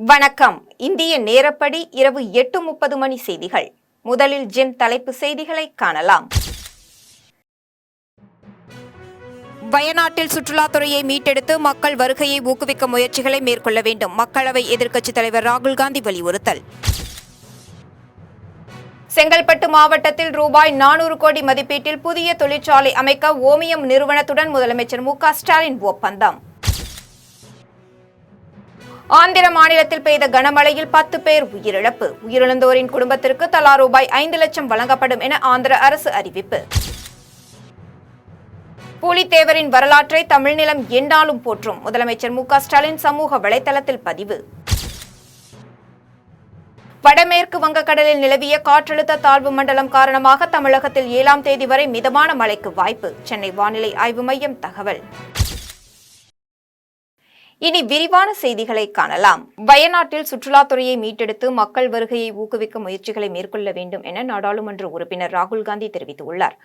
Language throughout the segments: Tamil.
வணக்கம். இந்திய நேரப்படி இரவு 8:30 மணி செய்திகள். முதலில் ஜெம் தலைப்பு செய்திகளை காணலாம். வயநாட்டில் சுற்றுலாத்துறையை மீட்டெடுத்து மக்கள் வருகையை ஊக்குவிக்க முயற்சிகளை மேற்கொள்ள வேண்டும். மக்களவை எதிர்க்கட்சித் தலைவர் ராகுல் காந்தி வலியுறுத்தல். செங்கல்பட்டு மாவட்டத்தில் ரூபாய் 400 கோடி மதிப்பீட்டில் புதிய தொழிற்சாலை அமைக்க ஓமியம் நிறுவனத்துடன் முதலமைச்சர் மு.க. ஸ்டாலின் ஒப்பந்தம். ஆந்திர மாநிலத்தில் பெய்த கனமழையில் 10 பேர் உயிரிழப்பு. உயிரிழந்தோரின் குடும்பத்திற்கு தலா ரூபாய் 5 லட்சம் வழங்கப்படும் என ஆந்திர அரசு அறிவிப்பு. பூலித்தேவரின் வரலாற்றை தமிழ்நிலம் எந்நாளும் போற்றும். முதலமைச்சர் மு.க. ஸ்டாலின் சமூக வலைதளத்தில் பதிவு. வடமேற்கு வங்கக்கடலில் நிலவிய காற்றழுத்த தாழ்வு மண்டலம் காரணமாக தமிழகத்தில் 7ஆம் தேதி வரை மிதமான மழைக்கு வாய்ப்பு. சென்னை வானிலை ஆய்வு மையம் தகவல். இனி விரிவான செய்திகளை காணலாம். வயநாட்டில் சுற்றுலாத்துறையை மீட்டெடுத்து மக்கள் வருகையை ஊக்குவிக்க முயற்சிகளை மேற்கொள்ள வேண்டும் என நாடாளுமன்ற உறுப்பினர் ராகுல் காந்தி தெரிவித்துள்ளார்.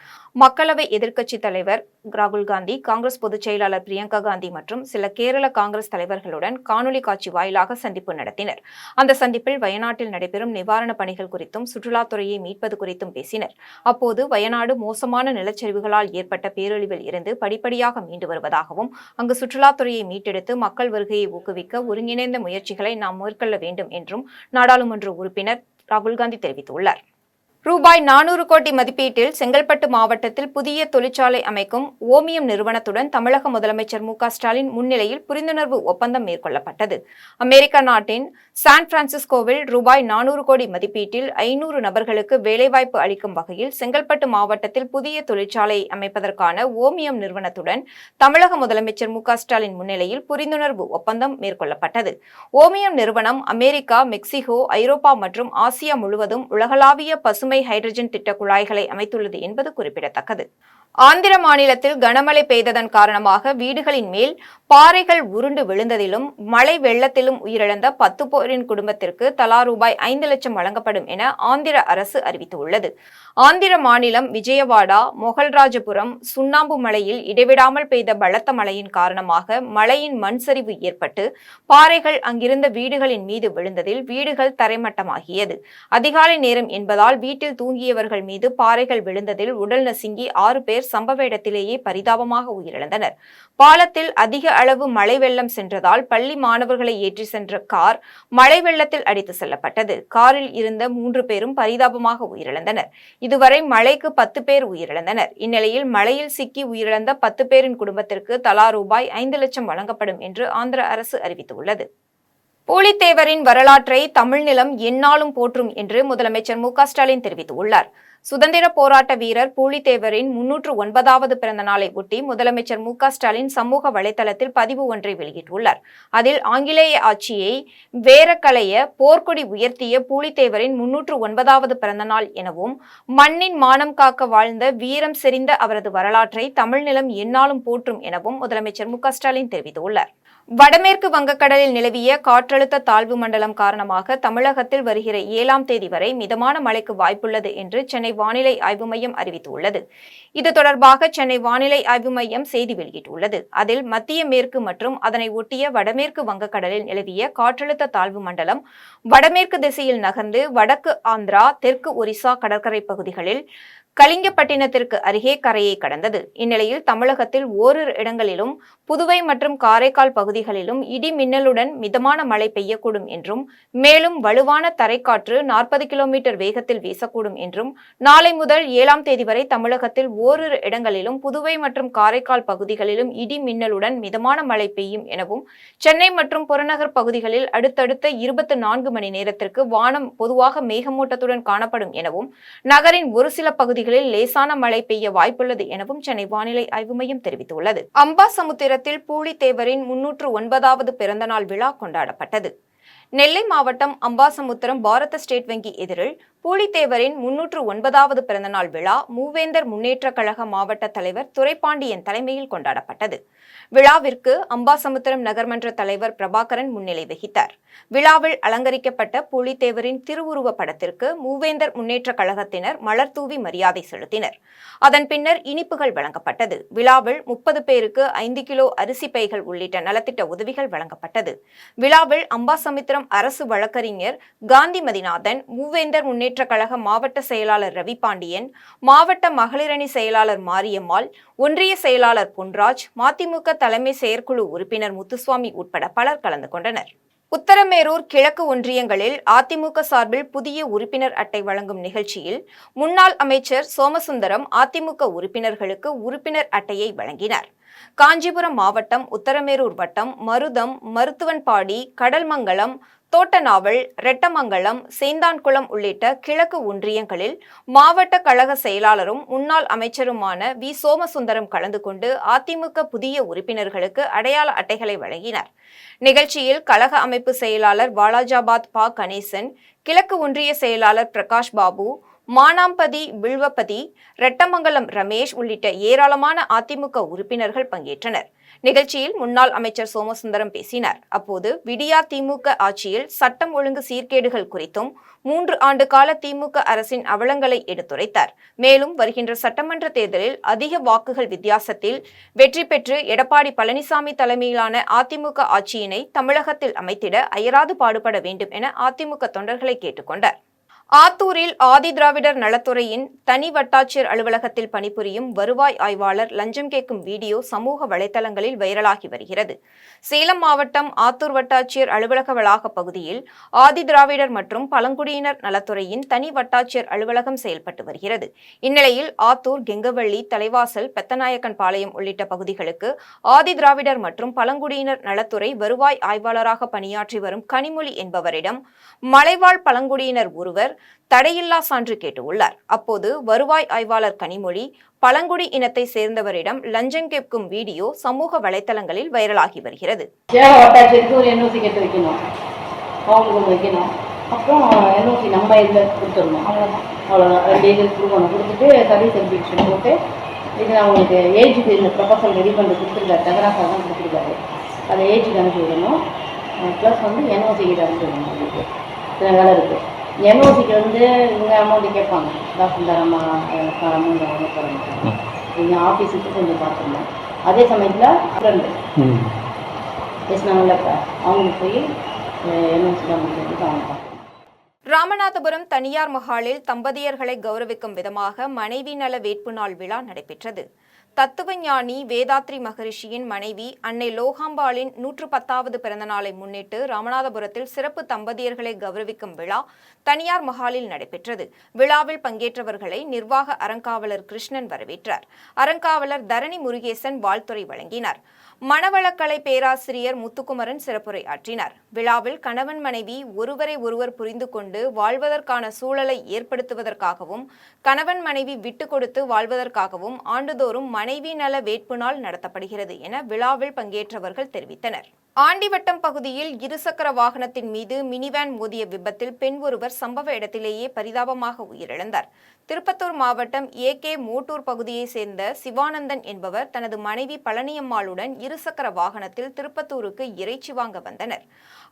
மக்களவை எதிர்க்கட்சித் தலைவர் ராகுல் காந்தி, காங்கிரஸ் பொதுச் செயலாளர் பிரியங்கா காந்தி மற்றும் சில கேரள காங்கிரஸ் தலைவர்களுடன் காணொலி காட்சி வாயிலாக சந்திப்பு நடத்தினர். அந்த சந்திப்பில் வயநாட்டில் நடைபெறும் நிவாரணப் பணிகள் குறித்தும் சுற்றுலாத்துறையை மீட்பது குறித்தும் பேசினர். அப்போது வயநாடு மோசமான நிலச்சரிவுகளால் ஏற்பட்ட பேரழிவில் இருந்து படிப்படியாக மீண்டு வருவதாகவும் அங்கு சுற்றுலாத்துறையை மீட்டெடுத்து மக்கள் வருகையை ஊக்குவிக்க ஒருங்கிணைந்த முயற்சிகளை நாம் மேற்கொள்ள வேண்டும் என்றும் நாடாளுமன்ற உறுப்பினர் ராகுல் காந்தி தெரிவித்துள்ளார். ரூபாய் 400 கோடி மதிப்பீட்டில் செங்கல்பட்டு மாவட்டத்தில் புதிய தொழிற்சாலை அமைக்கும் ஓமியம் நிறுவனத்துடன் தமிழக முதலமைச்சர் மு.க. ஸ்டாலின் முன்னிலையில் புரிந்துணர்வு ஒப்பந்தம் மேற்கொள்ளப்பட்டது. அமெரிக்க நாட்டின் சான் பிரான்சிஸ்கோவில் ரூபாய் 400 கோடி மதிப்பீட்டில் 500 நபர்களுக்கு வேலைவாய்ப்பு அளிக்கும் வகையில் செங்கல்பட்டு மாவட்டத்தில் புதிய தொழிற்சாலை அமைப்பதற்கான ஓமியம் நிறுவனத்துடன் தமிழக முதலமைச்சர் மு.க. ஸ்டாலின் முன்னிலையில் புரிந்துணர்வு ஒப்பந்தம் மேற்கொள்ளப்பட்டது. ஓமியம் நிறுவனம் அமெரிக்கா, மெக்சிகோ, ஐரோப்பா மற்றும் ஆசியா முழுவதும் உலகளாவிய பசுமை ஹைட்ரஜன் திட்ட குழாய்களை அமைத்துள்ளது என்பது குறிப்பிடத்தக்கது. ஆந்திர மாநிலத்தில் கனமழை பெய்ததன் காரணமாக வீடுகளின் மேல் பாறைகள் உருண்டு விழுந்ததிலும் மழை வெள்ளத்திலும் உயிரிழந்த 10 பேரின் குடும்பத்திற்கு தலா ரூபாய் 5 லட்சம் வழங்கப்படும் என ஆந்திர அரசு அறிவித்துள்ளது. ஆந்திர மாநிலம் விஜயவாடா, மொகல்ராஜபுரம், சுண்ணாம்பு மலையில் இடைவிடாமல் பெய்த பலத்த மழையின் காரணமாக மழையின் மண் சரிவு ஏற்பட்டு பாறைகள் அங்கிருந்த வீடுகளின் மீது விழுந்ததில் வீடுகள் தரைமட்டமாகியது. அதிகாலை நேரம் என்பதால் வீட்டில் தூங்கியவர்கள் மீது பாறைகள் விழுந்ததில் உடல் நசுங்கி 6 பேர் சம்பவ இடத்திலேயே பரிதாபமாக உயிரிழந்தனர். பாலத்தில் அதிக அளவு மழை வெள்ளம் சென்றதால் பள்ளி மாணவர்களை ஏற்றி சென்ற கார் மழை வெள்ளத்தில் அடித்து செல்லப்பட்டது. காரில் இருந்த 3 பேரும் பரிதாபமாக உயிரிழந்தனர். இதுவரை மழைக்கு 10 பேர் உயிரிழந்தனர். இந்நிலையில் மழையில் சிக்கி உயிரிழந்த 10 பேரின் குடும்பத்திற்கு தலா ரூபாய் 5 லட்சம் வழங்கப்படும் என்று ஆந்திர அரசு அறிவித்துள்ளது. பூலித்தேவரின் வரலாற்றை தமிழ்நிலம் எந்நாளும் போற்றும் என்று முதலமைச்சர் மு.க. ஸ்டாலின் தெரிவித்துள்ளார். சுதந்திர போராட்ட வீரர் பூலித்தேவரின் 309வது பிறந்த நாளை ஒட்டி முதலமைச்சர் மு.க. ஸ்டாலின் சமூக வலைதளத்தில் பதிவு ஒன்றை வெளியிட்டுள்ளார். அதில் ஆங்கிலேய ஆட்சியை வேரக்களைய போர்க்கொடி உயர்த்திய பூலித்தேவரின் 309வது பிறந்த நாள் எனவும் மண்ணின் மானம் காக்க வாழ்ந்த வீரம் செறிந்த அவரது வரலாற்றை தமிழ்நிலம் எந்நாளும் போற்றும் எனவும் முதலமைச்சர் மு.க. ஸ்டாலின் தெரிவித்துள்ளார். வடமேற்கு வங்கக்கடலில் நிலவிய காற்றழுத்த தாழ்வு மண்டலம் காரணமாக தமிழகத்தில் வருகிற 7ஆம் தேதி வரை மிதமான மழைக்கு வாய்ப்புள்ளது என்று சென்னை வானிலை ஆய்வு மையம் அறிவித்துள்ளது. இது தொடர்பாக சென்னை வானிலை ஆய்வு மையம் செய்தி வெளியிட்டுள்ளது. அதில் மத்திய மேற்கு மற்றும் அதனை ஒட்டிய வடமேற்கு வங்கக்கடலில் நிலவிய காற்றழுத்த தாழ்வு மண்டலம் வடமேற்கு திசையில் நகர்ந்து வடக்கு ஆந்திரா, தெற்கு ஒரிசா கடற்கரை பகுதிகளில் கலிங்கப்பட்டினத்திற்கு அருகே கரையை கடந்தது. இந்நிலையில் தமிழகத்தில் ஓரிரு இடங்களிலும் புதுவை மற்றும் காரைக்கால் பகுதிகளிலும் இடி மின்னலுடன் மிதமான மழை பெய்யக்கூடும் என்றும் மேலும் வலுவான தரைக்காற்று 40 கிலோமீட்டர் வேகத்தில் வீசக்கூடும் என்றும் நாளை முதல் 7ஆம் தேதி வரை தமிழகத்தில் ஓரிரு இடங்களிலும் புதுவை மற்றும் காரைக்கால் பகுதிகளிலும் இடி மின்னலுடன் மிதமான மழை பெய்யும் எனவும் சென்னை மற்றும் புறநகர் பகுதிகளில் அடுத்தடுத்த 24 மணி நேரத்திற்கு வானம் பொதுவாக மேகமூட்டத்துடன் காணப்படும் எனவும் நகரின் ஒரு சில பகுதிகளில் லேசான மழை பெய்ய வாய்ப்புள்ளது எனவும் சென்னை வானிலை ஆய்வு மையம் தெரிவித்துள்ளது. அம்பாசமுத்திரத்தில் பூலித்தேவரின் 309வது பிறந்தநாள் விழா கொண்டாடப்பட்டது. நெல்லை மாவட்டம் அம்பாசமுத்திரம் பாரத ஸ்டேட் வங்கி எதிரில் பூலித்தேவரின் 309வது பிறந்தநாள் விழா மூவேந்தர் முன்னேற்றக் கழக மாவட்ட தலைவர் துரைப்பாண்டியன் தலைமையில் கொண்டாடப்பட்டது. விழாவிற்கு அம்பாசமுத்திரம் நகர்மன்ற தலைவர் பிரபாகரன் முன்னிலை வகித்தார். விழாவில் அலங்கரிக்கப்பட்ட பூலித்தேவரின் திருவுருவ படத்திற்கு மூவேந்தர் முன்னேற்றக் கழகத்தினர் மலர் தூவி மரியாதை செலுத்தினர். அதன் பின்னர் இனிப்புகள் வழங்கப்பட்டது. விழாவில் 30 பேருக்கு 5 கிலோ அரிசி பைகள் உள்ளிட்ட நலத்திட்ட உதவிகள் வழங்கப்பட்டது. விழாவில் அம்பாசமுத்திரம் அரசு வழக்கறிஞர் காந்தி மதிநாதன், மூவேந்தர் முன்னேற்றக் கழக மாவட்ட செயலாளர் ரவி பாண்டியன், மாவட்ட மகளிரணி செயலாளர் மாரியம்மாள், ஒன்றிய செயலாளர் பொன்ராஜ், மதிமுக தலைமை செயற்குழு உறுப்பினர் முத்துசுவாமி உட்பட பலர் கலந்து கொண்டனர். உத்தரமேரூர் கிழக்கு ஒன்றியங்களில் அதிமுக சார்பில் புதிய உறுப்பினர் அட்டை வழங்கும் நிகழ்ச்சியில் முன்னாள் அமைச்சர் சோமசுந்தரம் அதிமுக உறுப்பினர்களுக்கு உறுப்பினர் அட்டையை வழங்கினார். காஞ்சிபுரம் மாவட்டம் உத்தரமேரூர் வட்டம் மருதம், மருத்துவன்பாடி, கடல்மங்கலம், தோட்டநாவல், ரெட்டமங்கலம், சேந்தான்குளம் உள்ளிட்ட கிழக்கு ஒன்றியங்களில் மாவட்ட கழக செயலாளரும் முன்னாள் அமைச்சருமான வி சோமசுந்தரம் கலந்து கொண்டு அதிமுக புதிய உறுப்பினர்களுக்கு அடையாள அட்டைகளை வழங்கினார். நிகழ்ச்சியில் கழக அமைப்பு செயலாளர் வாலாஜாபாத் பா கணேசன், கிழக்கு ஒன்றிய செயலாளர் பிரகாஷ் பாபு, மானாம்பதி வில்வபதி, ரெட்டமங்கலம் ரமேஷ் உள்ளிட்ட ஏராளமான அதிமுக உறுப்பினர்கள் பங்கேற்றனர். நிகழ்ச்சியில் முன்னாள் அமைச்சர் சோமசுந்தரம் பேசினார். அப்போது விடியா திமுக ஆட்சியில் சட்டம் ஒழுங்கு சீர்கேடுகள் குறித்தும் 3 ஆண்டு கால திமுக அரசின் அவலங்களை எடுத்துரைத்தார். மேலும் வருகின்ற சட்டமன்ற தேர்தலில் அதிக வாக்குகள் வித்தியாசத்தில் வெற்றி பெற்று எடப்பாடி பழனிசாமி தலைமையிலான அதிமுக ஆட்சியினை தமிழகத்தில் அமைத்திட அயராது பாடுபட வேண்டும் என அதிமுக தொண்டர்களை கேட்டுக்கொண்டார். ஆத்தூரில் ஆதிதிராவிடர் நலத்துறையின் தனி வட்டாட்சியர் அலுவலகத்தில் பணிபுரியும் வருவாய் ஆய்வாளர் லஞ்சம் கேட்கும் வீடியோ சமூக வலைதளங்களில் வைரலாகி வருகிறது. சேலம் மாவட்டம் ஆத்தூர் வட்டாட்சியர் அலுவலக வளாக பகுதியில் ஆதிதிராவிடர் மற்றும் பழங்குடியினர் நலத்துறையின் தனி வட்டாட்சியர் அலுவலகம் செயல்பட்டு வருகிறது. இந்நிலையில் ஆத்தூர், கெங்கவள்ளி, தலைவாசல், பெத்தநாயக்கன் பாளையம் உள்ளிட்ட பகுதிகளுக்கு ஆதிதிராவிடர் மற்றும் பழங்குடியினர் நலத்துறை வருவாய் ஆய்வாளராக பணியாற்றி வரும் கனிமொழி என்பவரிடம் மலைவாழ் பழங்குடியினர் ஒருவர் தடையில்லா சான்று கேட்டுள்ளார். அப்போது வருவாய் ஆய்வாளர் கனிமொழி பழங்குடி இனத்தை சேர்ந்தவரிடம் லஞ்சம் கேட்கும் வீடியோ சமூக வலைதளங்களில் வைரலாகி வருகிறது. அப்புறம் என்ஓசி நம்ம இதில் கொடுத்துடணும், அவ்வளோதான். கொடுத்துட்டு சர்வீஸ் சர்டிஃபிகேஷன் போட்டு இது அவங்களுக்கு ஏஜுக்கு இந்த ப்ரொபோசல் ரெடி பண்ணி கொடுத்துருக்காரு, தகராசாக தான் கொடுத்துருக்காரு. அதை ஏஜுக்கு அனுப்பி விடணும். ப்ளஸ் என்ஓசிக்கு அனுப்பி விடணும். உங்களுக்கு சில வேலை இருக்குது. என்ஓசிக்கு இவங்க அமௌண்ட்டு கேட்பாங்க, தாசில்தார் அமௌண்ட் அவங்க போகிறாங்க. நீங்கள் ஆஃபீஸுக்கு கொஞ்சம் பார்த்துருந்தோம். அதே சமயத்தில் ஃப்ரெண்டு பேசினாங்கல்ல, இப்போ அவங்களுக்கு போய் என்ஓசி தான் அவங்க பார்க்கணும். ராமநாதபுரம் தனியார் மஹாலில் தம்பதியர்களை கௌரவிக்கும் விதமாக மனைவி நல வேட்பு நாள் விழா நடைபெற்றது. தத்துவஞானி வேதாத்ரி மகரிஷியின் மனைவி அன்னை லோகாம்பாளின் 110வது பிறந்த நாளை முன்னிட்டு ராமநாதபுரத்தில் சிறப்பு தம்பதியர்களை கௌரவிக்கும் விழா தனியார் மஹாலில் நடைபெற்றது. விழாவில் பங்கேற்றவர்களை நிர்வாக அறங்காவலர் கிருஷ்ணன் வரவேற்றார். அறங்காவலர் தரணி முருகேசன் வாழ்த்துரை வழங்கினார். மணவளக்கலை பேராசிரியர் முத்துக்குமரன் சிறப்புரை ஆற்றினார். விழாவில் கணவன் மனைவி ஒருவரை ஒருவர் புரிந்து கொண்டு வாழ்வதற்கான சூழலை ஏற்படுத்துவதற்காகவும் கணவன் மனைவி விட்டு கொடுத்து வாழ்வதற்காகவும் ஆண்டுதோறும் மனைவி நல வேட்பு நாள் நடத்தப்படுகிறது என விழாவில் பங்கேற்றவர்கள் தெரிவித்தனர். ஆண்டிவட்டம் பகுதியில் இருசக்கர வாகனத்தின் மீது மினிவேன் மோதிய விபத்தில் பெண் ஒருவர் சம்பவ இடத்திலேயே பரிதாபமாக உயிரிழந்தார். திருப்பத்தூர் மாவட்டம் ஏகே மோட்டூர் பகுதியைச் சேர்ந்த சிவானந்தன் என்பவர் தனது மனைவி பழனியம்மாளுடன் இருசக்கர வாகனத்தில் திருப்பத்தூருக்கு இறைச்சி வாங்க வந்தனர்.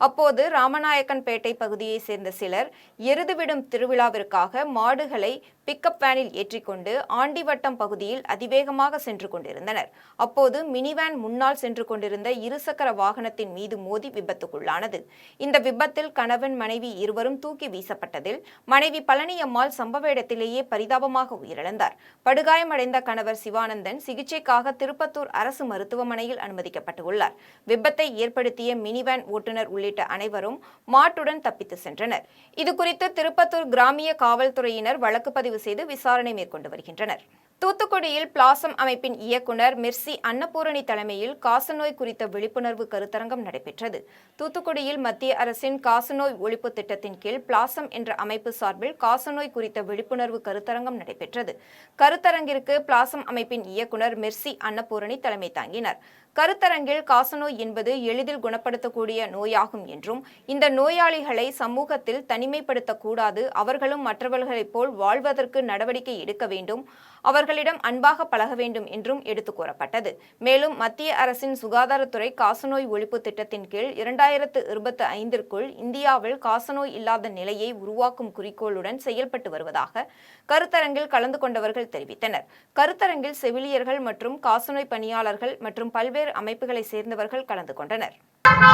அப்போது ராமநாயக்கன்பேட்டை பகுதியைச் சேர்ந்த சிலர் எருதுவிடும் திருவிழாவிற்காக மாடுகளை பிக்கப் வேனில் ஏற்றிக்கொண்டு ஆண்டிவட்டம் பகுதியில் அதிவேகமாக சென்று கொண்டிருந்தனர். அப்போது மினிவேன் முன்னால் சென்று கொண்டிருந்த இருசக்கர வாகனத்தின் மீது மோதி விபத்துக்குள்ளானது. இந்த விபத்தில் கணவன் மனைவி இருவரும் தூக்கி வீசப்பட்டதில் மனைவி பழனியம்மாள் சம்பவ இடத்திலேயே பரிதாபமாக உயிரிழந்தார். படுகாயமடைந்த கணவர் சிவானந்தன் சிகிச்சைக்காக திருப்பத்தூர் அரசு மருத்துவமனையில் அனுமதிக்கப்பட்டுள்ளார். விபத்தை ஏற்படுத்திய மினிவேன் ஓட்டுநர் உள்ளிட்ட அனைவரும் மாட்டுடன் தப்பித்து சென்றனர். இதுகுறித்து திருப்பத்தூர் கிராமிய காவல்துறையினர் வழக்கு பதிவு செய்து விசாரணை மேற்கொண்டு வருகின்றனர். தூத்துக்குடியில் பிளாசம் அமைப்பின் இயக்குனர் மிர்சி அன்னபூரணி தலைமையில் காசநோய் குறித்த விழிப்புணர்வு கருத்தரங்கம் நடைபெற்றது. தூத்துக்குடியில் மத்திய அரசின் காசநோய் ஒழிப்பு திட்டத்தின் கீழ் பிளாசம் என்ற அமைப்பு சார்பில் காசநோய் குறித்த விழிப்புணர்வு கருத்தரங்கம் நடைபெற்றது. கருத்தரங்கிற்கு பிளாசம் அமைப்பின் இயக்குனர் மிர்சி அன்னபூரணி தலைமை தாங்கினார். கருத்தரங்கில் காசநோய் என்பது எளிதில் குணப்படுத்தக்கூடிய நோயாகும் என்றும் இந்த நோயாளிகளை சமூகத்தில் தனிமைப்படுத்தக்கூடாது, அவர்களும் மற்றவர்களைப் போல் வாழ்வதற்கு நடவடிக்கை எடுக்க வேண்டும், அவர்களிடம் அன்பாக பழக வேண்டும் என்றும் எடுத்துக் கூறப்பட்டது. மேலும் மத்திய அரசின் சுகாதாரத்துறை காசநோய் ஒழிப்பு திட்டத்தின் கீழ் 2025ற்குள் இந்தியாவில் காசநோய் இல்லாத நிலையை உருவாக்கும் குறிக்கோளுடன் செயல்பட்டு வருவதாக கருத்தரங்கில் கலந்து கொண்டவர்கள் தெரிவித்தனர். கருத்தரங்கில் செவிலியர்கள் மற்றும் காசநோய் பணியாளர்கள் மற்றும் பல்வேறு அமைப்புகளை சேர்ந்தவர்கள் கலந்து கொண்டனர்.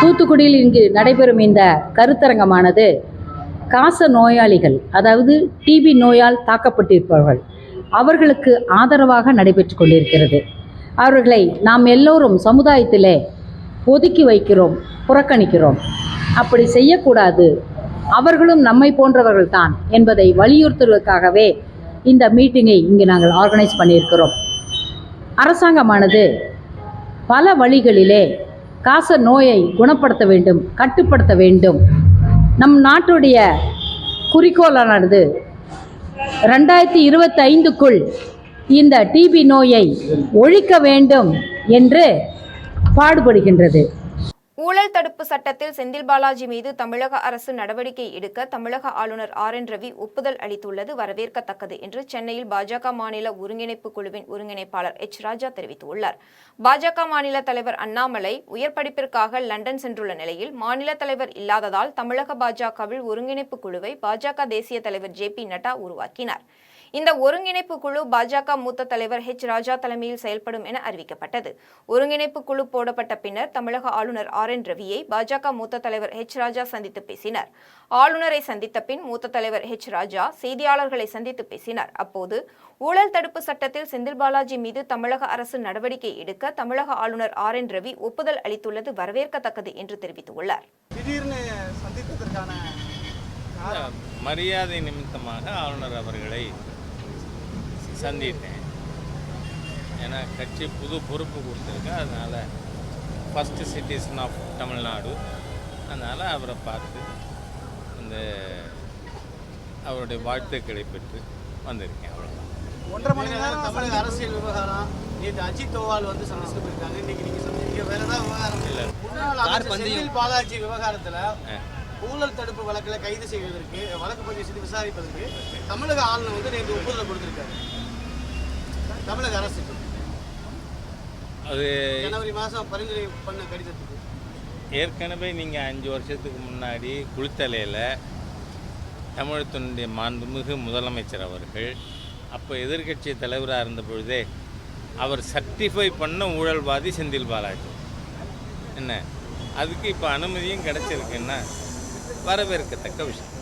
தூத்துக்குடியில் இங்கு நடைபெறும் இந்த கருத்தரங்கமானது காச நோயாளிகள், அதாவது டிபி நோயால் தாக்கப்பட்டிருப்பவர்கள், அவர்களுக்கு ஆதரவாக நடைபெற்றுக் கொண்டிருக்கிறது. அவர்களை நாம் எல்லோரும் சமுதாயத்திலே ஒதுக்கி வைக்கிறோம், புறக்கணிக்கிறோம். அப்படி செய்யக்கூடாது, அவர்களும் நம்மை போன்றவர்கள் தான் என்பதை வலியுறுத்துவதற்காகவே இந்த மீட்டிங்கை இங்கு நாங்கள் ஆர்கனைஸ் பண்ணியிருக்கிறோம். அரசாங்கமானது பல வழிகளிலே காச நோயை குணப்படுத்த வேண்டும், கட்டுப்படுத்த வேண்டும். நம் நாட்டுடைய குறிக்கோளானது 2025க்குள் இந்த டிபி நோயை ஒழிக்க வேண்டும் என்று பாடுபடுகின்றது. ஊழல் தடுப்பு சட்டத்தில் செந்தில் பாலாஜி மீது தமிழக அரசு நடவடிக்கை எடுக்க தமிழக ஆளுநர் RN ரவி ஒப்புதல் அளித்துள்ளது வரவேற்கத்தக்கது என்று சென்னையில் பாஜக மாநில ஒருங்கிணைப்பு குழுவின் ஒருங்கிணைப்பாளர் H. ராஜா தெரிவித்துள்ளார். பாஜக மாநில தலைவர் அண்ணாமலை உயர் படிப்பிற்காக லண்டன் சென்றுள்ள நிலையில் மாநில தலைவர் இல்லாததால் தமிழக பாஜகவில் ஒருங்கிணைப்பு குழுவை பாஜக தேசிய தலைவர் JP நட்டா உருவாக்கினார். இந்த ஒருங்கிணைப்பு குழு பாஜக மூத்த தலைவர் H. ராஜா தலைமையில் செயல்படும் என அறிவிக்கப்பட்டது. ஒருங்கிணைப்பு குழு போடப்பட்ட பின்னர் தமிழக ஆளுநர் RN ரவியை பாஜக மூத்த தலைவர் H. ராஜா சந்தித்து பேசினார். ஆளுநரை சந்தித்த பின் மூத்த தலைவர் H. ராஜா செய்தியாளர்களை சந்தித்து பேசினார். அப்போது ஊழல் தடுப்பு சட்டத்தில் செந்தில் பாலாஜி மீது தமிழக அரசு நடவடிக்கை எடுக்க தமிழக ஆளுநர் RN ரவி ஒப்புதல் அளித்துள்ளது வரவேற்கத்தக்கது என்று தெரிவித்துள்ளார். திடீர்னு சந்தித்ததற்கான மரியாதை நிமித்தமாக ஆளுநர் அவர்களை சந்தித்தேன். ஏன்னா கட்சி புது பொறுப்பு கொடுத்துருக்கேன். அதனால் ஃபஸ்ட்டு சிட்டிசன் ஆஃப் தமிழ்நாடு, அதனால் அவரை பார்த்து இந்த அவருடைய வாழ்த்துக்களை பெற்று வந்திருக்கேன். அவ்வளோதான். 1.5 மணி நேரம் தமிழக அரசியல் விவகாரம். நேற்று அஜித் தோவால் வந்து சந்திச்சுட்டு போயிருக்காங்க. இன்னைக்கு நீங்கள் சந்திக்க வேறு ஏதாவது விவகாரம் இல்லை? முன்னாள் அமைச்சர் செந்தில் பாலாஜி விவகாரத்தில் ஊழல் தடுப்பு வழக்கில் கைது செய்வதற்கு, வழக்கு பதிவு செய்து விசாரிப்பதற்கு தமிழக ஆளுநர் வந்து நேற்று ஒப்புதல் கொடுத்திருக்காரு தமிழக அரசுக்கு. அது ஜனவரி மாதம் பரிந்துரை பண்ண கடிதத்துக்கு ஏற்கனவே நீங்கள் 5 வருஷத்துக்கு முன்னாடி குளித்தலையில் தமிழகத்தினுடைய மாண்புமிகு முதலமைச்சர் அவர்கள் அப்போ எதிர்கட்சி தலைவராக இருந்த பொழுதே அவர் சர்டிஃபை பண்ண ஊழல்வாதி செந்தில் பாலாஜி. என்ன அதுக்கு இப்போ அனுமதியும் கிடைச்சிருக்குன்னா வரவேற்கத்தக்க விஷயம்.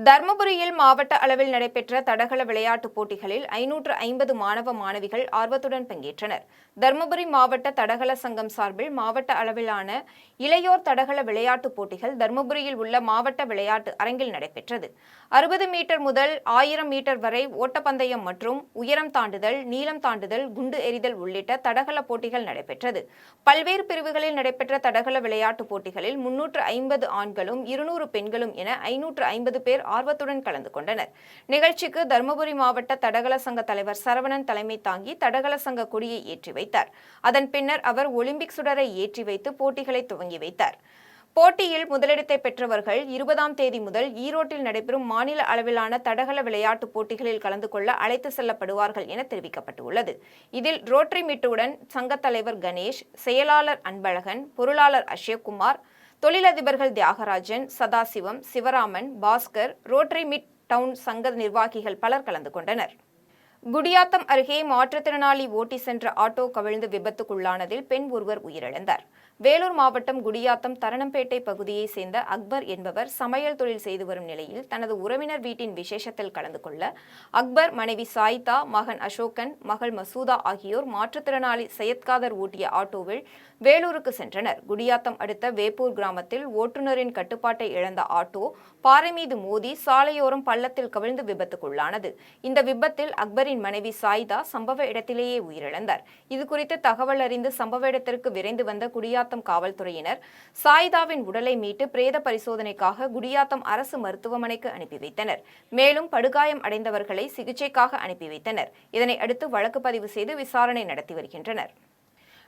தர்மபுரியில் மாவட்ட அளவில் நடைபெற்ற தடகள விளையாட்டுப் போட்டிகளில் 550 மாணவ மாணவிகள் ஆர்வத்துடன் பங்கேற்றனர். தர்மபுரி மாவட்ட தடகள சங்கம் சார்பில் மாவட்ட அளவிலான இளையோர் தடகள விளையாட்டுப் போட்டிகள் தர்மபுரியில் உள்ள மாவட்ட விளையாட்டு அரங்கில் நடைபெற்றது. 60 மீட்டர் முதல் 1000 மீட்டர் வரை ஓட்டப்பந்தயம் மற்றும் உயரம் தாண்டுதல், நீளம் தாண்டுதல், குண்டு எறிதல் உள்ளிட்ட தடகள போட்டிகள் நடைபெற்றது. பல்வேறு பிரிவுகளில் நடைபெற்ற தடகள விளையாட்டுப் போட்டிகளில் 350 ஆண்களும் 200 பெண்களும் என 550 பேர் ஆர்வத்துடன் கலந்து கொண்டனர். நிகழ்ச்சிக்கு தர்மபுரி மாவட்ட தடகள சங்க தலைவர் சரவணன் தலைமை தாங்கி தடகள சங்க கொடியை ஏற்றி வைத்தார். அதன் பின்னர் அவர் ஒலிம்பிக் சுடரை ஏற்றி வைத்து போட்டிகளை துவங்கி வைத்தார். போட்டியில் முதலிடத்தை பெற்றவர்கள் 20ஆம் தேதி முதல் ஈரோட்டில் நடைபெறும் மாநில அளவிலான தடகள விளையாட்டுப் போட்டிகளில் கலந்து கொள்ள அழைத்து செல்லப்படுவார்கள் என தெரிவிக்கப்பட்டுள்ளது. இதில் ரோட்டரி மீட்டுடன் சங்க தலைவர் கணேஷ், செயலாளர் அன்பழகன், பொருளாளர் அசோக்குமார், தொழிலதிபர்கள் Thiyagarajan, Sadasivam, Sivaraman, Bhaskar, Rotary midtown சங்க நிர்வாகிகள் பலர் கலந்து கொண்டனர். குடியாத்தம் அருகே மாற்றுத்திறனாளி ஓட்டி சென்ற ஆட்டோ கவிழ்ந்து விபத்துக்குள்ளானதில் பெண் ஒருவர் உயிரிழந்தார். வேலூர் மாவட்டம் குடியாத்தம் தரணம்பேட்டை பகுதியைச் சேர்ந்த அக்பர் என்பவர் சமையல் தொழில் செய்து வரும் நிலையில் தனது உறவினர் வீட்டின் விசேஷத்தில் கலந்து கொள்ள அக்பர் மனைவி சாயிதா, மகன் அசோகன், மகள் மசூதா ஆகியோர் மாற்றுத்திறனாளி சையத்காதர் ஓட்டிய ஆட்டோவில் வேலூருக்கு சென்றனர். குடியாத்தம் அடுத்த வேப்பூர் கிராமத்தில் ஓட்டுநரின் கட்டுப்பாட்டை இழந்த ஆட்டோ பாறை மீது மோதி சாலையோரம் பள்ளத்தில் கவிழ்ந்து விபத்துக்குள்ளானது. இந்த விபத்தில் அக்பரின் மனைவி சாயிதா சம்பவ இடத்திலேயே உயிரிழந்தார். இதுகுறித்து தகவல் அறிந்து சம்பவ இடத்திற்கு விரைந்து வந்த குடியாத்தம் காவல்துறையினர் சாயிதாவின் உடலை மீட்டு பிரேத பரிசோதனைக்காக குடியாத்தம் அரசு மருத்துவமனைக்கு அனுப்பி வைத்தனர். மேலும் படுகாயம் அடைந்தவர்களை சிகிச்சைக்காக அனுப்பி வைத்தனர். இதனை அடுத்து வழக்கு பதிவு செய்து விசாரணை நடத்தி வருகின்றனர்.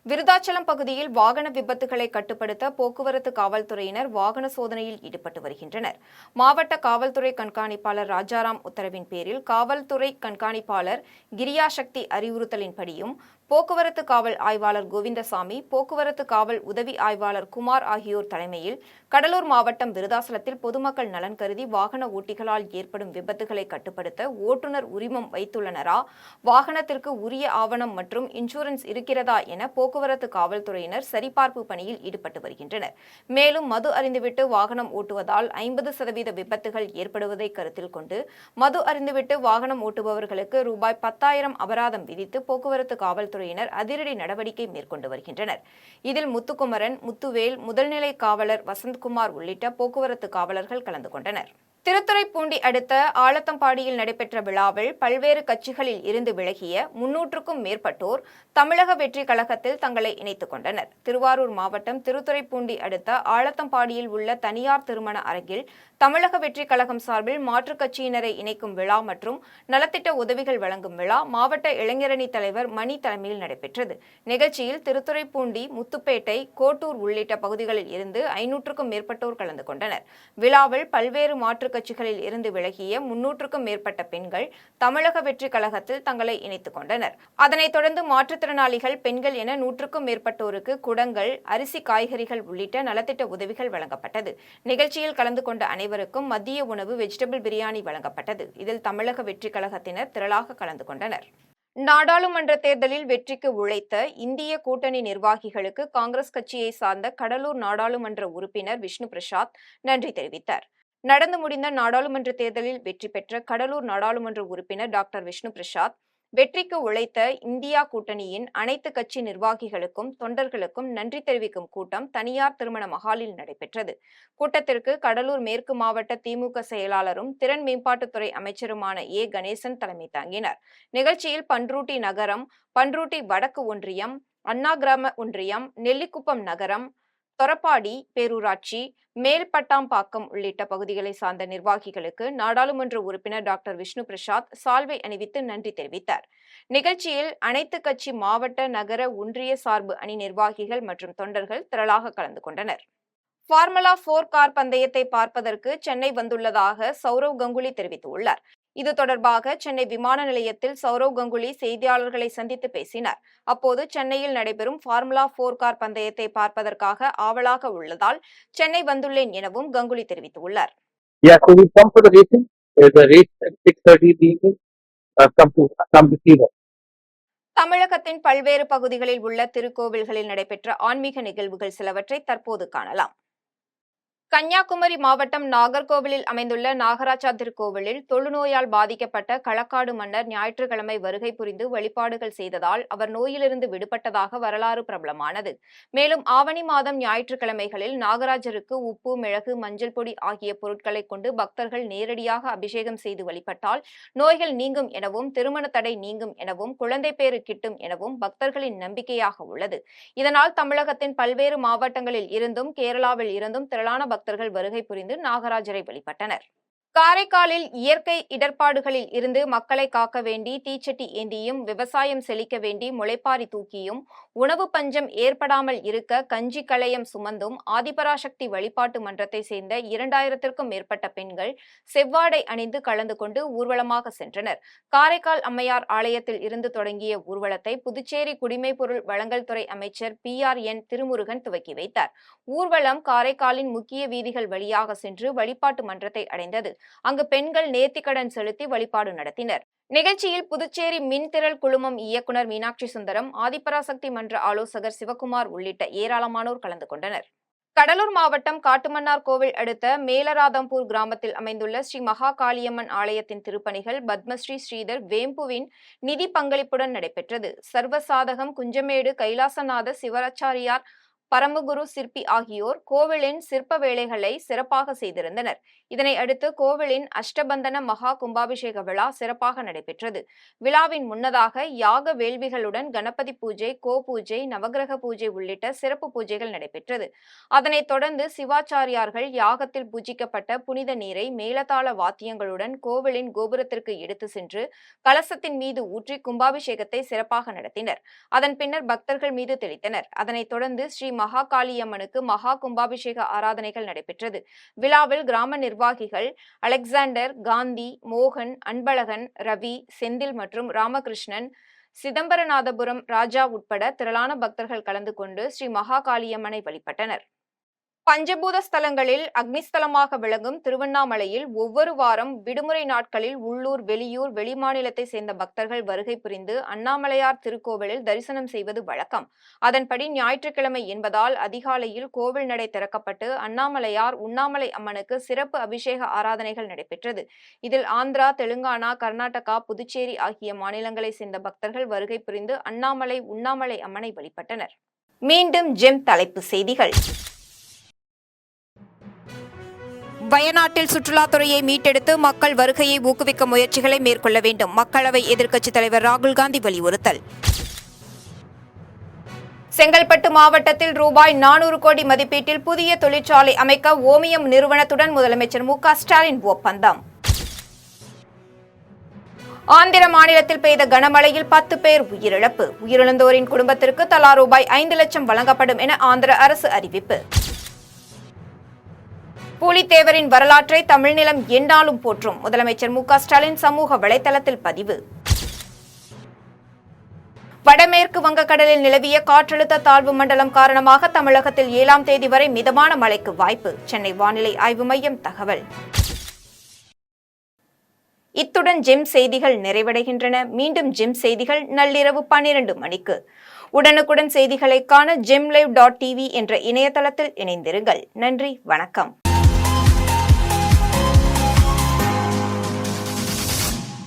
விருதாச்சலம் பகுதியில் வாகன விபத்துகளை கட்டுப்படுத்த போக்குவரத்து காவல்துறையினர் வாகன சோதனையில் ஈடுபட்டு வருகின்றனர். மாவட்ட காவல்துறை கண்காணிப்பாளர் ராஜாராம் உத்தரவின் பேரில் காவல்துறை கண்காணிப்பாளர் கிரியாசக்தி அறிவுறுத்தலின்படியும் போக்குவரத்து காவல் ஆய்வாளர் கோவிந்தசாமி, போக்குவரத்து காவல் உதவி ஆய்வாளர் குமார் ஆகியோர் தலைமையில் கடலூர் மாவட்டம் விருதாசலத்தில் பொதுமக்கள் நலன் கருதி வாகன ஓட்டிகளால் ஏற்படும் விபத்துகளை கட்டுப்படுத்த ஓட்டுநர் உரிமம் வைத்துள்ளனரா, வாகனத்திற்கு உரிய ஆவணம் மற்றும் இன்சூரன்ஸ் இருக்கிறதா என போக்குவரத்து காவல்துறையினர் சரிபார்ப்பு பணியில் ஈடுபட்டு வருகின்றனர். மேலும் மது அருந்திவிட்டு வாகனம் ஓட்டுவதால் 50% விபத்துகள் ஏற்படுவதை கருத்தில் கொண்டு மது அருந்திவிட்டு வாகனம் ஓட்டுபவர்களுக்கு ரூபாய் 10,000 அபராதம் விதித்து போக்குவரத்து காவல்துறையினர் அதிரடி நடவடிக்கை மேற்கொண்டு வருகின்றனர். இதில் முத்துக்குமரன், முத்துவேல், முதல்நிலை காவலர் வசந்த்குமார் உள்ளிட்ட போக்குவரத்து காவலர்கள் கலந்து கொண்டனர். திருத்துறைப்பூண்டி அடுத்த ஆலத்தம்பாடியில் நடைபெற்ற விழாவில் பல்வேறு கட்சிகளில் இருந்து விலகிய 300க்கும் மேற்பட்டோர் தமிழக வெற்றி கழகத்தில் தங்களை இணைத்துக் கொண்டனர். திருவாரூர் மாவட்டம் திருத்துறைப்பூண்டி அடுத்த ஆலத்தம்பாடியில் உள்ள தனியார் திருமண அரங்கில் தமிழக வெற்றி கழகம் சார்பில் மாற்றுக் கட்சியினரை இணைக்கும் விழா மற்றும் நலத்திட்ட உதவிகள் வழங்கும் விழா மாவட்ட இளைஞரணி தலைவர் மணி தலைமையில் நடைபெற்றது. நிகழ்ச்சியில் திருத்துறைப்பூண்டி, முத்துப்பேட்டை, கோட்டூர் உள்ளிட்ட பகுதிகளில் இருந்து 500க்கும் மேற்பட்டோர் கலந்து கொண்டனர். விழாவில் பல்வேறு மாற்றுக் கட்சிகளில் இருந்து விலகிய 300க்கும் மேற்பட்ட பெண்கள் தமிழக வெற்றி கழகத்தில் தங்களை இணைத்துக் கொண்டனர். அதனைத் தொடர்ந்து மாற்றுத்திறனாளிகள், பெண்கள் என 100க்கும் மேற்பட்டோருக்கு குடங்கள், அரிசி, காய்கறிகள் உள்ளிட்ட நலத்திட்ட உதவிகள் வழங்கப்பட்டது. நிகழ்ச்சியில் கலந்து கொண்ட அனைவருக்கும் மதிய உணவு வெஜிடபிள் பிரியாணி வழங்கப்பட்டது. இதில் தமிழக வெற்றி கழகத்தினர் திரளாக கலந்து கொண்டனர். நாடாளுமன்ற தேர்தலில் வெற்றிக்கு உழைத்த இந்திய கூட்டணி நிர்வாகிகளுக்கு காங்கிரஸ் கட்சியை சார்ந்த கடலூர் நாடாளுமன்ற உறுப்பினர் விஷ்ணு பிரசாத் நன்றி தெரிவித்தார். நடந்து முடிந்த நாடாளுமன்ற தேர்தலில் வெற்றி பெற்ற கடலூர் நாடாளுமன்ற உறுப்பினர் டாக்டர் விஷ்ணு பிரசாத், வெற்றிக்கு உழைத்த இந்தியா கூட்டணியின் அனைத்து கட்சி நிர்வாகிகளுக்கும் தொண்டர்களுக்கும் நன்றி தெரிவிக்கும் கூட்டம் தனியார் திருமண மஹாலில் நடைபெற்றது. கூட்டத்திற்கு கடலூர் மேற்கு மாவட்ட திமுக செயலாளரும் திறன் மேம்பாட்டுத்துறை அமைச்சருமான ஏ. கணேசன் தலைமை தாங்கினார். நிகழ்ச்சியில் பன்ருட்டி நகரம், பன்ருட்டி வடக்கு ஒன்றியம், அண்ணா கிராம ஒன்றியம், நெல்லிக்குப்பம் நகரம், தொரப்பாடி பேரூராட்சி, மேல்பட்டாம்பாக்கம் உள்ளிட்ட பகுதிகளை சார்ந்த நிர்வாகிகளுக்கு நாடாளுமன்ற உறுப்பினர் டாக்டர் விஷ்ணு பிரசாத் சால்வை அணிவித்து நன்றி தெரிவித்தார். நிகழ்ச்சியில் அனைத்து கட்சி மாவட்ட, நகர, ஒன்றிய சார்பு அணி நிர்வாகிகள் மற்றும் தொண்டர்கள் திரளாக கலந்து கொண்டனர். ஃபார்முலா 4 கார் பந்தயத்தை பார்ப்பதற்கு சென்னை வந்துள்ளதாக சௌரவ் கங்குலி தெரிவித்துள்ளார். இது தொடர்பாக சென்னை விமான நிலையத்தில் சௌரவ் கங்குலி செய்தியாளர்களை சந்தித்து பேசினார். அப்போது சென்னையில் நடைபெறும் ஃபார்முலா 4 கார் பந்தயத்தை பார்ப்பதற்காக ஆவலாக உள்ளதால் சென்னை வந்துள்ளேன் எனவும் கங்குலி தெரிவித்துள்ளார். தமிழகத்தின் பல்வேறு பகுதிகளில் உள்ள திருக்கோவில்களில் நடைபெற்ற ஆன்மீக நிகழ்வுகள் சிலவற்றை தற்போது காணலாம். கன்னியாகுமரி மாவட்டம் நாகர்கோவிலில் அமைந்துள்ள நாகராஜா திருக்கோவிலில் தொழுநோயால் பாதிக்கப்பட்ட களக்காடு மன்னர் ஞாயிற்றுக்கிழமை வருகை புரிந்து வழிபாடுகள் செய்ததால் அவர் நோயிலிருந்து விடுபட்டதாக வரலாறு பிரபலமானது. மேலும் ஆவணி மாதம் ஞாயிற்றுக்கிழமைகளில் நாகராஜருக்கு உப்பு, மிளகு, மஞ்சள் பொடி ஆகிய பொருட்களை கொண்டு பக்தர்கள் நேரடியாக அபிஷேகம் செய்து வழிபட்டால் நோய்கள் நீங்கும் எனவும், திருமண தடை நீங்கும் எனவும், குழந்தை பேறு கிட்டும் எனவும் பக்தர்களின் நம்பிக்கையாக உள்ளது. இதனால் தமிழகத்தின் பல்வேறு மாவட்டங்களில் இருந்தும் கேரளாவில் இருந்தும் திரளான பக்தர்கள் வருகை புரிந்து நாகராஜரை வழிபட்டனர். காரைக்காலில் இயற்கை இடர்பாடுகளில் இருந்து மக்களை காக்க வேண்டி தீச்சட்டி ஏந்தியும், விவசாயம் செழிக்க வேண்டி முளைப்பாரி தூக்கியும், உணவு பஞ்சம் ஏற்படாமல் இருக்க கஞ்சி களையம் சுமந்தும் ஆதிபராசக்தி வழிபாட்டு மன்றத்தை சேர்ந்த 2000க்கும் மேற்பட்ட பெண்கள் செவ்வாடை அணிந்து கலந்து கொண்டு ஊர்வலமாக சென்றனர். காரைக்கால் அம்மையார் ஆலயத்தில் இருந்து தொடங்கிய ஊர்வலத்தை புதுச்சேரி குடிமைப்பொருள் வழங்கல் துறை அமைச்சர் PRN திருமுருகன் துவக்கி வைத்தார். ஊர்வலம் காரைக்காலின் முக்கிய வீதிகள் வழியாக சென்று வழிபாட்டு மன்றத்தை அடைந்தது. அங்கு பெண்கள் நேர்த்திக்கடன் செலுத்தி வழிபாடு நடத்தினர். நிகழ்ச்சியில் புதுச்சேரி மின்திரள் குழுமம் இயக்குநர் மீனாட்சி சுந்தரம், ஆதிபராசக்தி மன்ற ஆலோசகர் சிவகுமார் உள்ளிட்ட ஏராளமானோர் கலந்து கொண்டனர். கடலூர் மாவட்டம் காட்டுமன்னார் கோவில் அடுத்த மேலராதம்பூர் கிராமத்தில் அமைந்துள்ள ஸ்ரீ மகா காளியம்மன் ஆலயத்தின் திருப்பணிகள் பத்மஸ்ரீ ஸ்ரீதர் வேம்புவின் நிதி பங்களிப்புடன் நடைபெற்றது. சர்வசாதகம், குஞ்சமேடு, கைலாசநாத சிவாச்சாரியார், பரமகுரு சிற்பி ஆகியோர் கோவிலின் சிற்ப வேலைகளை சிறப்பாக செய்திருந்தனர். இதனை அடுத்து கோவிலின் அஷ்டபந்தன மகா கும்பாபிஷேக விழா சிறப்பாக நடைபெற்றது. விழாவின் முன்னதாக யாக வேள்விகளுடன் கணபதி பூஜை, கோ பூஜை, நவகிரக பூஜை உள்ளிட்ட சிறப்பு பூஜைகள் நடைபெற்றது. அதனைத் தொடர்ந்து சிவாச்சாரியார்கள் யாகத்தில் பூஜிக்கப்பட்ட புனித நீரை மேளதாள வாத்தியங்களுடன் கோவிலின் கோபுரத்திற்கு எடுத்து சென்று கலசத்தின் மீது ஊற்றி கும்பாபிஷேகத்தை சிறப்பாக நடத்தினர். அதன் பின்னர் பக்தர்கள் மீது தெளித்தனர். அதனைத் தொடர்ந்து ஸ்ரீ மகா காளியம்மனுக்கு மகா கும்பாபிஷேக ஆராதனைகள் நடைபெற்றது. விழாவில் கிராம நிர்வாகிகள் அலெக்சாண்டர், காந்தி, மோகன், அன்பழகன், ரவி, செந்தில் மற்றும் ராமகிருஷ்ணன், சிதம்பரநாதபுரம் ராஜா உட்பட திரளான பக்தர்கள் கலந்து கொண்டு ஸ்ரீ மகா காளியம்மனை வழிபட்டனர். பஞ்சபூத ஸ்தலங்களில் அக்னிஸ்தலமாக விளங்கும் திருவண்ணாமலையில் ஒவ்வொரு வாரம் விடுமுறை நாட்களில் உள்ளூர், வெளியூர், வெளிமாநிலத்தை சேர்ந்த பக்தர்கள் வருகை புரிந்து அண்ணாமலையார் திருக்கோவிலில் தரிசனம் செய்வது வழக்கம். அதன்படி ஞாயிற்றுக்கிழமை என்பதால் அதிகாலையில் கோவில் நடை திறக்கப்பட்டு அண்ணாமலையார், உண்ணாமலை அம்மனுக்கு சிறப்பு அபிஷேக ஆராதனைகள் நடைபெற்றது. இதில் ஆந்திரா, தெலுங்கானா, கர்நாடகா, புதுச்சேரி ஆகிய மாநிலங்களை சேர்ந்த பக்தர்கள் வருகை புரிந்து அண்ணாமலை, உண்ணாமலை அம்மனை வழிபட்டனர். மீண்டும் ஜெம் தலைப்பு செய்திகள். வயநாட்டில் சுற்றுலாத்துறையை மீட்டெடுத்து மக்கள் வருகையை ஊக்குவிக்க முயற்சிகளை மேற்கொள்ள வேண்டும். மக்களவை எதிர்க்கட்சித் தலைவர் ராகுல் காந்தி வலியுறுத்தல். செங்கல்பட்டு மாவட்டத்தில் ரூபாய் 400 கோடி மதிப்பீட்டில் புதிய தொழிற்சாலை அமைக்க ஓமியம் நிறுவனத்துடன் முதலமைச்சர் மு.க. ஸ்டாலின் ஒப்பந்தம். ஆந்திர மாநிலத்தில் பெய்த கனமழையில் 10 பேர் உயிரிழப்பு. உயிரிழந்தோரின் குடும்பத்திற்கு தலா ரூபாய் 5 லட்சம் வழங்கப்படும் என ஆந்திர அரசு அறிவிப்பு. பூலித்தேவரின் வரலாற்றை தமிழ்நிலம் எந்நாளும் போற்றும். முதலமைச்சர் மு.க. ஸ்டாலின் சமூக வலைதளத்தில் பதிவு. வடமேற்கு வங்கக்கடலில் நிலவிய காற்றழுத்த தாழ்வு மண்டலம் காரணமாக தமிழகத்தில் 7ஆம் தேதி வரை மிதமான மழைக்கு வாய்ப்பு. சென்னை வானிலை ஆய்வு மையம் தகவல். இத்துடன் ஜெம் செய்திகள் நிறைவடைகின்றன. மீண்டும் ஜெம் செய்திகள் நள்ளிரவு 12 மணிக்கு. உடனுக்குடன் செய்திகளை காண gemlive.tv என்ற இணையதளத்தில் இணைந்திருங்கள். நன்றி, வணக்கம்.